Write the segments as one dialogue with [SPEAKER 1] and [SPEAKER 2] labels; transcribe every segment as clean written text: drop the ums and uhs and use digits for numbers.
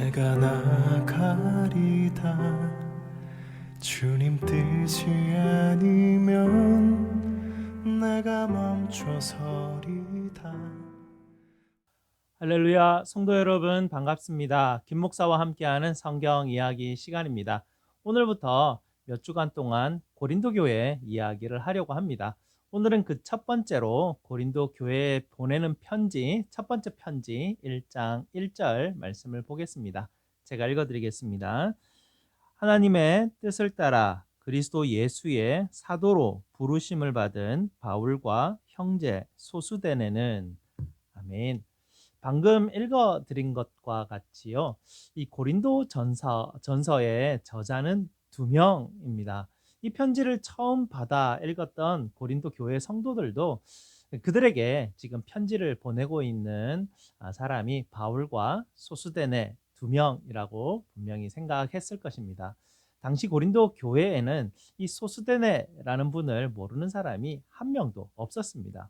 [SPEAKER 1] 내가 나가리다. 주님 뜻이 아니면 내가 멈춰서리다.
[SPEAKER 2] 할렐루야, 성도 여러분 반갑습니다. 김 목사와 함께하는 성경 이야기 시간입니다. 오늘부터 몇 주간 동안 고린도 교회 이야기를 하려고 합니다. 오늘은 그 첫 번째로 고린도 교회에 보내는 편지, 첫 번째 편지 1장 1절 말씀을 보겠습니다. 제가 읽어드리겠습니다. 하나님의 뜻을 따라 그리스도 예수의 사도로 부르심을 받은 바울과 형제 소수데네는, 아멘. 방금 읽어드린 것과 같이요, 이 고린도 전서의 저자는 두 명입니다. 이 편지를 처음 받아 읽었던 고린도 교회 성도들도 그들에게 지금 편지를 보내고 있는 사람이 바울과 소수데네 두 명이라고 분명히 생각했을 것입니다. 당시 고린도 교회에는 이 소수데네라는 분을 모르는 사람이 한 명도 없었습니다.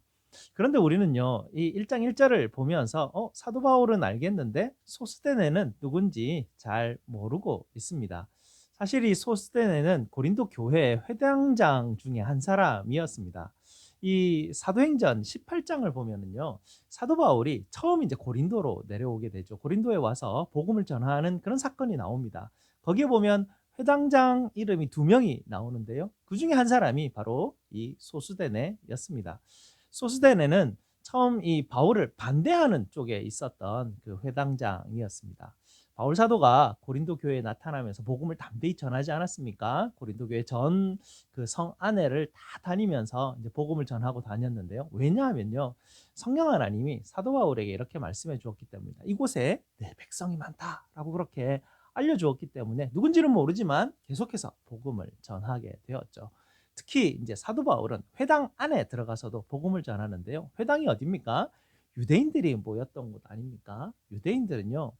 [SPEAKER 2] 그런데 우리는요, 이 1장 1절을 보면서 사도 바울은 알겠는데 소스데네는 누군지 잘 모르고 있습니다. 사실 이 소스데네는 고린도 교회 회당장 중에 한 사람이었습니다. 이 사도행전 18장을 보면은요, 사도 바울이 처음 이제 고린도로 내려오게 되죠. 고린도에 와서 복음을 전하는 그런 사건이 나옵니다. 거기에 보면 회당장 이름이 두 명이 나오는데요, 그 중에 한 사람이 바로 이 소스데네였습니다. 소스데네는 처음 이 바울을 반대하는 쪽에 있었던 그 회당장이었습니다. 바울 사도가 고린도 교회에 나타나면서 복음을 담대히 전하지 않았습니까? 고린도 교회 전 그 성 안에를 다 다니면서 이제 복음을 전하고 다녔는데요. 왜냐하면요, 성령 하나님이 사도 바울에게 이렇게 말씀해 주었기 때문입니다. 이곳에 내 백성이 많다라고 그렇게 알려주었기 때문에 누군지는 모르지만 계속해서 복음을 전하게 되었죠. 특히 이제 사도 바울은 회당 안에 들어가서도 복음을 전하는데요. 회당이 어디입니까? 유대인들이 모였던 곳 아닙니까? 유대인들은요,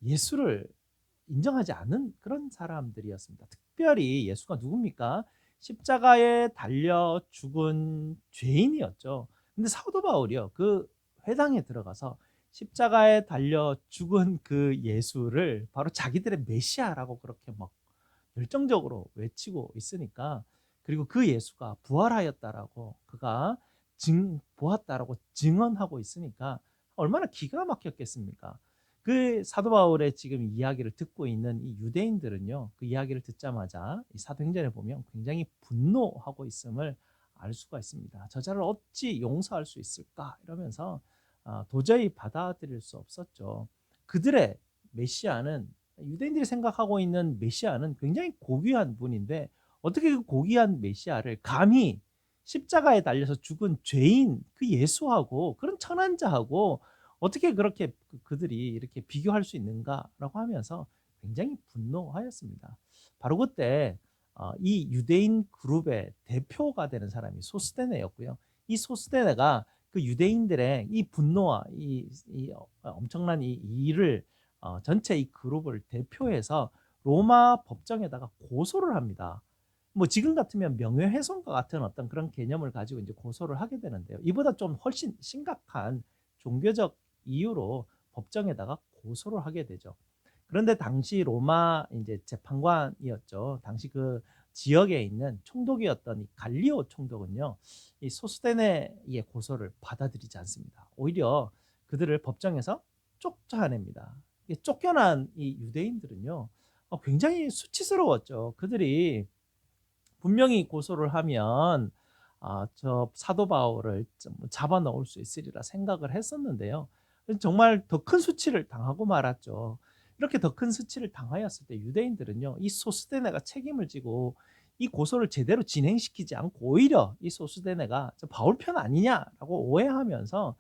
[SPEAKER 2] 예수를 인정하지 않는 그런 사람들이었습니다. 특별히 예수가 누굽니까? 십자가에 달려 죽은 죄인이었죠. 근데 사도 바울이요, 그 회당에 들어가서 십자가에 달려 죽은 그 예수를 바로 자기들의 메시아라고 그렇게 막 열정적으로 외치고 있으니까, 그리고 그 예수가 부활하였다라고 그가 보았다라고 증언하고 있으니까 얼마나 기가 막혔겠습니까? 그 사도 바울의 지금 이야기를 듣고 있는 이 유대인들은요, 그 이야기를 듣자마자 이 사도행전에 보면 굉장히 분노하고 있음을 알 수가 있습니다. 저자를 어찌 용서할 수 있을까 이러면서 도저히 받아들일 수 없었죠. 그들의 메시아는, 유대인들이 생각하고 있는 메시아는 굉장히 고귀한 분인데, 어떻게 그 고귀한 메시아를 감히 십자가에 달려서 죽은 죄인 그 예수하고, 그런 천한자하고 어떻게 그렇게 그들이 이렇게 비교할 수 있는가라고 하면서 굉장히 분노하였습니다. 바로 그때 이 유대인 그룹의 대표가 되는 사람이 소스데네였고요. 이 소스데네가 그 유대인들의 이 분노와 이 엄청난 이 일을, 전체 이 그룹을 대표해서 로마 법정에다가 고소를 합니다. 뭐 지금 같으면 명예훼손과 같은 어떤 그런 개념을 가지고 이제 고소를 하게 되는데요, 이보다 좀 훨씬 심각한 종교적 이유로 법정에다가 고소를 하게 되죠. 그런데 당시 로마 이제 재판관이었죠. 당시 그 지역에 있는 총독이었던 이 갈리오 총독은요, 이 소스데네의 고소를 받아들이지 않습니다. 오히려 그들을 법정에서 쫓아냅니다. 쫓겨난 이 유대인들은요, 굉장히 수치스러웠죠. 그들이 분명히 고소를 하면 저 사도 바울을 잡아 넣을 수 있으리라 생각을 했었는데요, 정말 더 큰 수치를 당하고 말았죠. 이렇게 더 큰 수치를 당하였을 때 유대인들은요, 이 소스데네가 책임을 지고 이 고소를 제대로 진행시키지 않고 오히려 이 소스데네가 바울 편 아니냐라고 오해하면서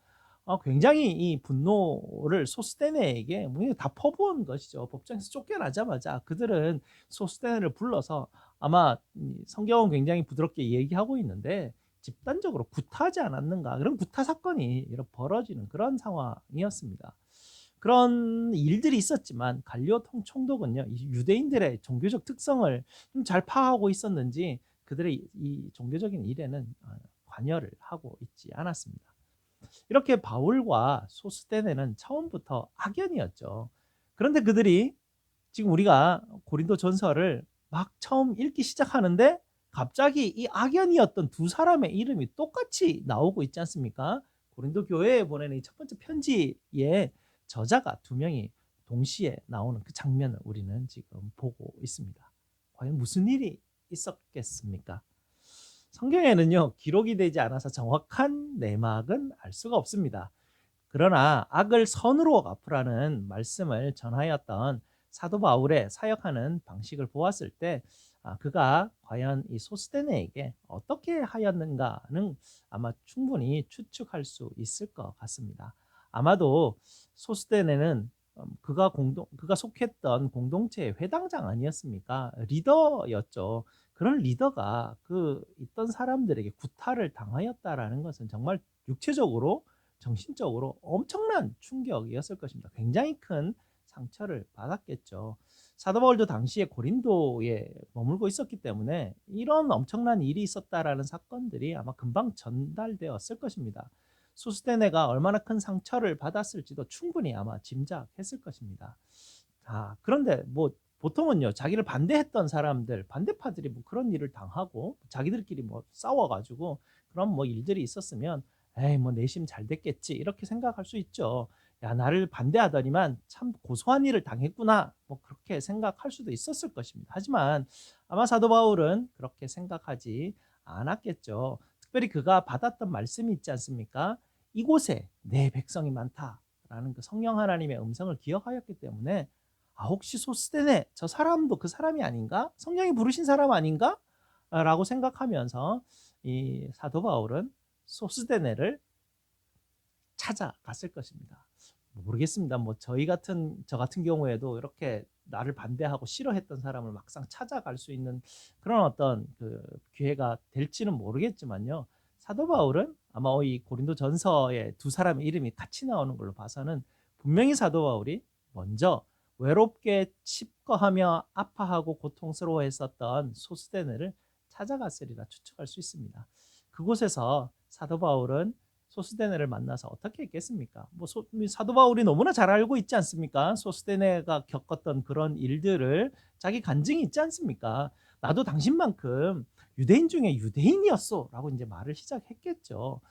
[SPEAKER 2] 굉장히 이 분노를 소스데네에게 다 퍼부은 것이죠. 법정에서 쫓겨나자마자 그들은 소스데네를 불러서, 아마 성경은 굉장히 부드럽게 얘기하고 있는데 집단적으로 구타하지 않았는가, 그런 구타 사건이 벌어지는 그런 상황이었습니다. 그런 일들이 있었지만 갈리오 총독은요, 이 유대인들의 종교적 특성을 좀 잘 파악하고 있었는지 그들의 이 종교적인 일에는 관여를 하고 있지 않았습니다. 이렇게 바울과 소스데네는 처음부터 악연이었죠. 그런데 그들이 지금 우리가 고린도 전서를 막 처음 읽기 시작하는데 갑자기 이 악연이었던 두 사람의 이름이 똑같이 나오고 있지 않습니까? 고린도 교회에 보내는 이 첫 번째 편지의 저자가 두 명이 동시에 나오는 그 장면을 우리는 지금 보고 있습니다. 과연 무슨 일이 있었겠습니까? 성경에는요, 기록이 되지 않아서 정확한 내막은 알 수가 없습니다. 그러나 악을 선으로 갚으라는 말씀을 전하였던 사도 바울의 사역하는 방식을 보았을 때 그가 과연 이 소스데네에게 어떻게 하였는가는 아마 충분히 추측할 수 있을 것 같습니다. 아마도 소스데네는 그가 속했던 공동체의 회당장 아니었습니까? 리더였죠. 그런 리더가 그 있던 사람들에게 구타를 당하였다라는 것은 정말 육체적으로 정신적으로 엄청난 충격이었을 것입니다. 굉장히 큰 상처를 받았겠죠. 사도 바울도 당시에 고린도에 머물고 있었기 때문에 이런 엄청난 일이 있었다라는 사건들이 아마 금방 전달되었을 것입니다. 소스데네가 얼마나 큰 상처를 받았을지도 충분히 아마 짐작했을 것입니다. 그런데 뭐 보통은요, 자기를 반대했던 사람들, 반대파들이 뭐 그런 일을 당하고 자기들끼리 뭐 싸워가지고 그런 뭐 일들이 있었으면 에이 뭐 내심 잘 됐겠지 이렇게 생각할 수 있죠. 야, 나를 반대하더니만 참 고소한 일을 당했구나, 뭐 그렇게 생각할 수도 있었을 것입니다. 하지만 아마 사도 바울은 그렇게 생각하지 않았겠죠. 특별히 그가 받았던 말씀이 있지 않습니까? 이곳에 내 백성이 많다라는 그 성령 하나님의 음성을 기억하였기 때문에 혹시 소스데네 저 사람도 그 사람이 아닌가? 성령이 부르신 사람 아닌가? 라고 생각하면서 이 사도 바울은 소스데네를 찾아갔을 것입니다. 모르겠습니다. 뭐 저 같은 경우에도 이렇게 나를 반대하고 싫어했던 사람을 막상 찾아갈 수 있는 그런 어떤 그 기회가 될지는 모르겠지만요. 사도 바울은 아마 이 고린도 전서에 두 사람의 이름이 같이 나오는 걸로 봐서는 분명히 사도 바울이 먼저 외롭게 칩거하며 아파하고 고통스러워했었던 소스데네를 찾아갔으리라 추측할 수 있습니다. 그곳에서 사도 바울은 소스데네를 만나서 어떻게 했겠습니까? 사도 바울이 너무나 잘 알고 있지 않습니까? 소스데네가 겪었던 그런 일들을 자기 간증이 있지 않습니까? 나도 당신만큼 유대인 중에 유대인이었어 라고 이제 말을 시작했겠죠.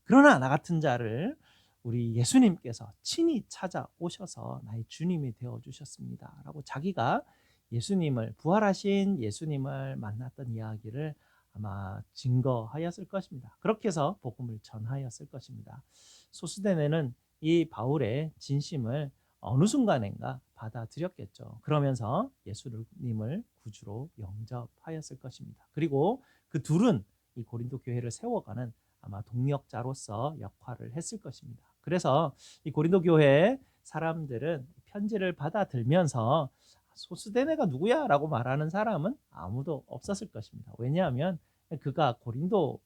[SPEAKER 2] 그러나 나 같은 자를 우리 예수님께서 친히 찾아오셔서 나의 주님이 되어주셨습니다 라고 자기가 부활하신 예수님을 만났던 이야기를 아마 증거하였을 것입니다. 그렇게 해서 복음을 전하였을 것입니다. 소스데네는 이 바울의 진심을 어느 순간인가 받아들였겠죠. 그러면서 예수님을 구주로 영접하였을 것입니다. 그리고 그 둘은 이 고린도 교회를 세워가는 아마 동력자로서 역할을 했을 것입니다. 그래서 이 고린도 교회 사람들은 편지를 받아들면서 소스데네가 누구야? 라고 말하는 사람은 아무도 없었을 것입니다. 왜냐하면 그가 고린도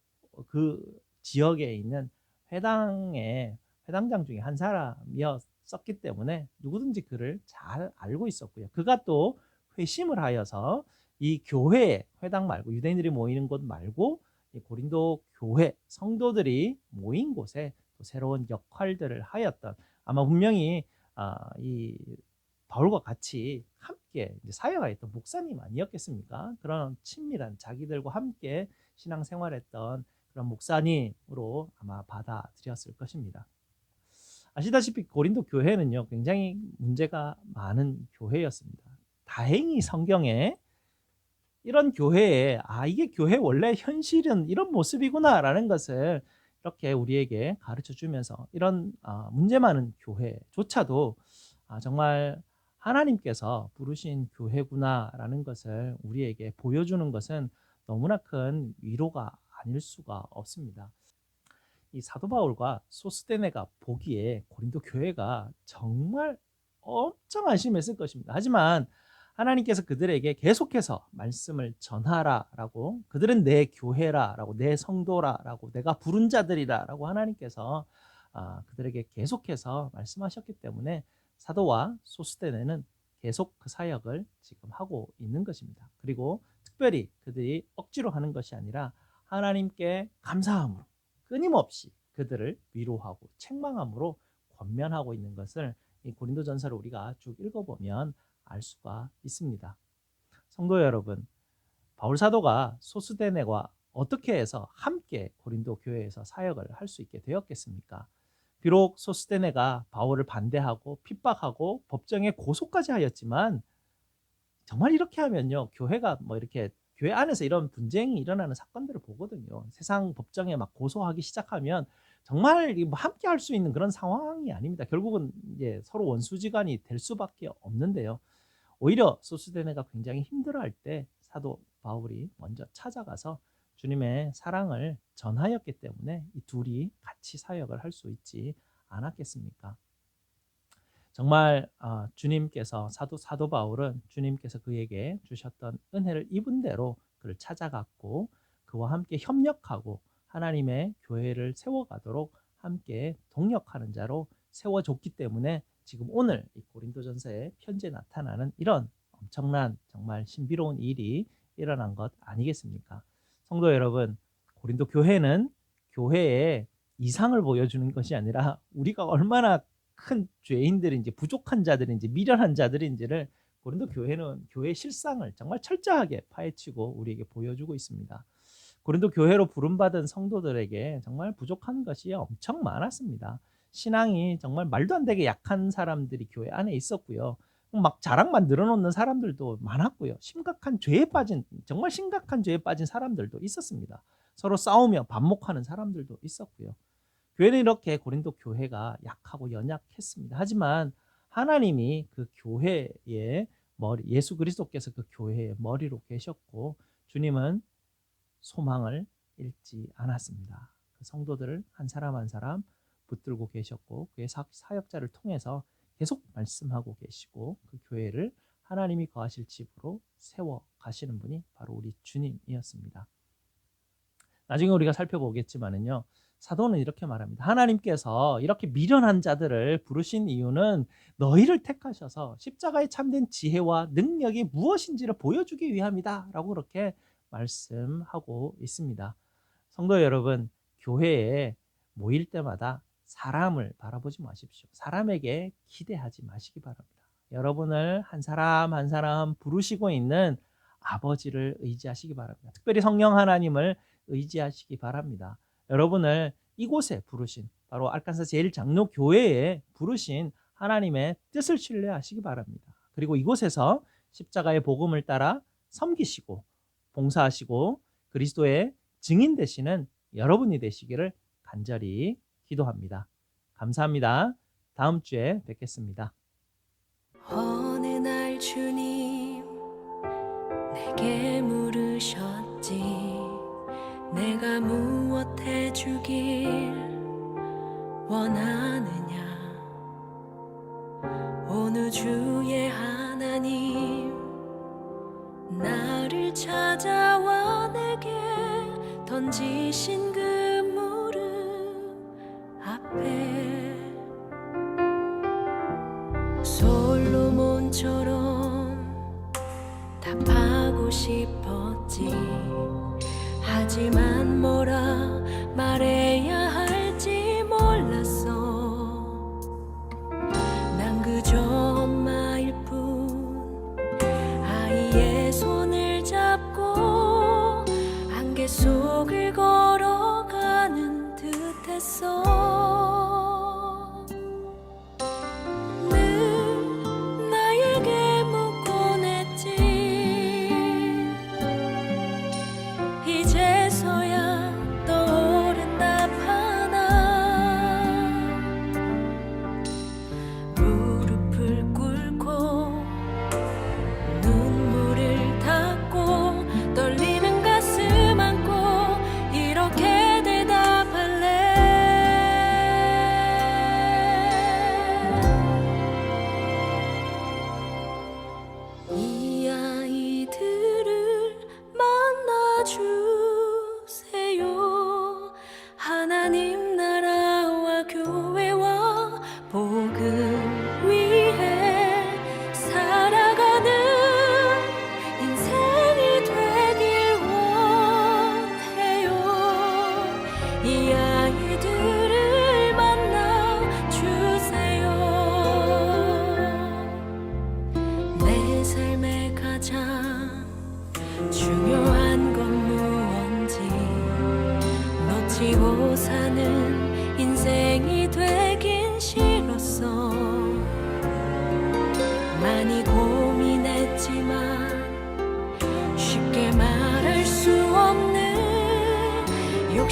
[SPEAKER 2] 그 지역에 있는 회당장 중에 한 사람이었기 때문에 누구든지 그를 잘 알고 있었고요. 그가 또 회심을 하여서 이 교회, 회당 말고 유대인들이 모이는 곳 말고 이 고린도 교회 성도들이 모인 곳에 또 새로운 역할들을 하였던, 아마 분명히 이 바울과 같이 함께 사역하였던 목사님 아니었겠습니까? 그런 친밀한 자기들과 함께 신앙생활했던 그런 목사님으로 아마 받아들였을 것입니다. 아시다시피 고린도 교회는요, 굉장히 문제가 많은 교회였습니다. 다행히 성경에 이런 교회에 이게 교회 원래 현실은 이런 모습이구나라는 것을 이렇게 우리에게 가르쳐 주면서 이런 문제 많은 교회조차도 정말 하나님께서 부르신 교회구나라는 것을 우리에게 보여주는 것은 너무나 큰 위로가 아닐 수가 없습니다. 이 사도 바울과 소스데네가 보기에 고린도 교회가 정말 엄청 안심했을 것입니다. 하지만 하나님께서 그들에게 계속해서 말씀을 전하라라고, 그들은 내 교회라라고, 내 성도라라고, 내가 부른 자들이라라고 하나님께서 그들에게 계속해서 말씀하셨기 때문에 사도와 소스데네는 계속 그 사역을 지금 하고 있는 것입니다. 그리고 특별히 그들이 억지로 하는 것이 아니라 하나님께 감사함으로 끊임없이 그들을 위로하고 책망함으로 권면하고 있는 것을 이 고린도전서를 우리가 쭉 읽어보면 알 수가 있습니다. 성도 여러분, 바울 사도가 소스데네와 어떻게 해서 함께 고린도 교회에서 사역을 할 수 있게 되었겠습니까? 비록 소스데네가 바울을 반대하고 핍박하고 법정에 고소까지 하였지만 정말 이렇게 하면요, 교회가 뭐 이렇게 교회 안에서 이런 분쟁이 일어나는 사건들을 보거든요. 세상 법정에 막 고소하기 시작하면 정말 함께 할 수 있는 그런 상황이 아닙니다. 결국은 이제 서로 원수지간이 될 수밖에 없는데요. 오히려 소스데네가 굉장히 힘들어할 때 사도 바울이 먼저 찾아가서 주님의 사랑을 전하였기 때문에 이 둘이 같이 사역을 할 수 있지 않았겠습니까? 정말 주님께서 사도 바울은 주님께서 그에게 주셨던 은혜를 입은 대로 그를 찾아갔고 그와 함께 협력하고 하나님의 교회를 세워가도록 함께 동력하는 자로 세워줬기 때문에 지금 오늘 이 고린도전서의 편지에 나타나는 이런 엄청난 정말 신비로운 일이 일어난 것 아니겠습니까? 성도 여러분, 고린도 교회는 교회의 이상을 보여주는 것이 아니라 우리가 얼마나 큰 죄인들인지 부족한 자들인지 미련한 자들인지를 고린도 교회는 교회의 실상을 정말 철저하게 파헤치고 우리에게 보여주고 있습니다. 고린도 교회로 부름받은 성도들에게 정말 부족한 것이 엄청 많았습니다. 신앙이 정말 말도 안 되게 약한 사람들이 교회 안에 있었고요. 막 자랑만 늘어놓는 사람들도 많았고요. 정말 심각한 죄에 빠진 사람들도 있었습니다. 서로 싸우며 반목하는 사람들도 있었고요. 교회는 이렇게 고린도 교회가 약하고 연약했습니다. 하지만 하나님이 그 교회의 머리, 예수 그리스도께서 그 교회의 머리로 계셨고 주님은 소망을 잃지 않았습니다. 그 성도들을 한 사람 한 사람 붙들고 계셨고 그의 사역자를 통해서 계속 말씀하고 계시고 그 교회를 하나님이 거하실 집으로 세워 가시는 분이 바로 우리 주님이었습니다. 나중에 우리가 살펴보겠지만은요. 사도는 이렇게 말합니다. 하나님께서 이렇게 미련한 자들을 부르신 이유는 너희를 택하셔서 십자가에 참된 지혜와 능력이 무엇인지를 보여주기 위함이다 라고 그렇게 말씀하고 있습니다. 성도 여러분, 교회에 모일 때마다 사람을 바라보지 마십시오. 사람에게 기대하지 마시기 바랍니다. 여러분을 한 사람 한 사람 부르시고 있는 아버지를 의지하시기 바랍니다. 특별히 성령 하나님을 의지하시기 바랍니다. 여러분을 이곳에 부르신 바로 알칸사 제일장로교회에 부르신 하나님의 뜻을 신뢰하시기 바랍니다. 그리고 이곳에서 십자가의 복음을 따라 섬기시고 봉사하시고 그리스도의 증인 되시는 여러분이 되시기를 간절히 기도합니다. 감사합니다. 다음 주에 뵙겠습니다.
[SPEAKER 3] 어느 날 주님 내게 물으셨지 내가 무엇 해주길 원하느냐 어느 주의 하나님 나를 찾아와 내게 던지신 그 무릎 앞에 솔로몬처럼 답하고 싶었지 하지만 뭐라 말해야 할지 몰랐어 난 그저 엄마일 뿐 아이의 손을 잡고 안개 속을 걸어가는 듯했어 늘 나에게 묻곤 했지 이제서야 떠오른다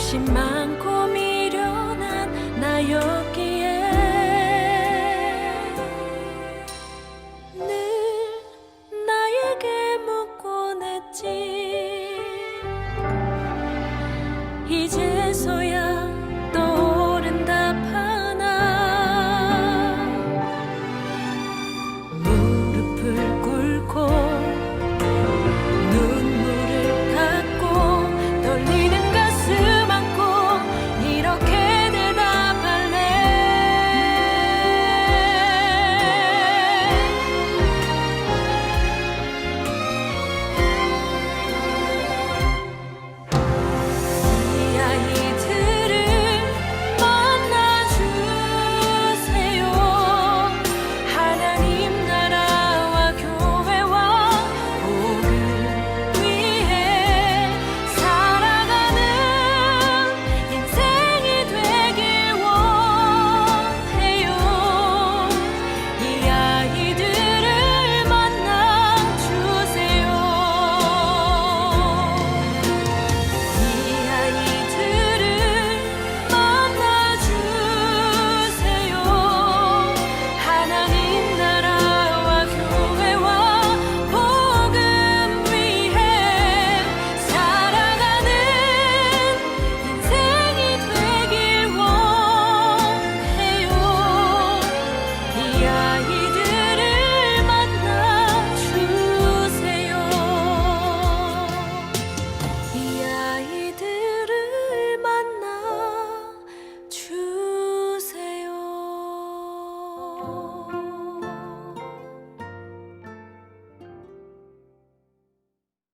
[SPEAKER 3] 다시 말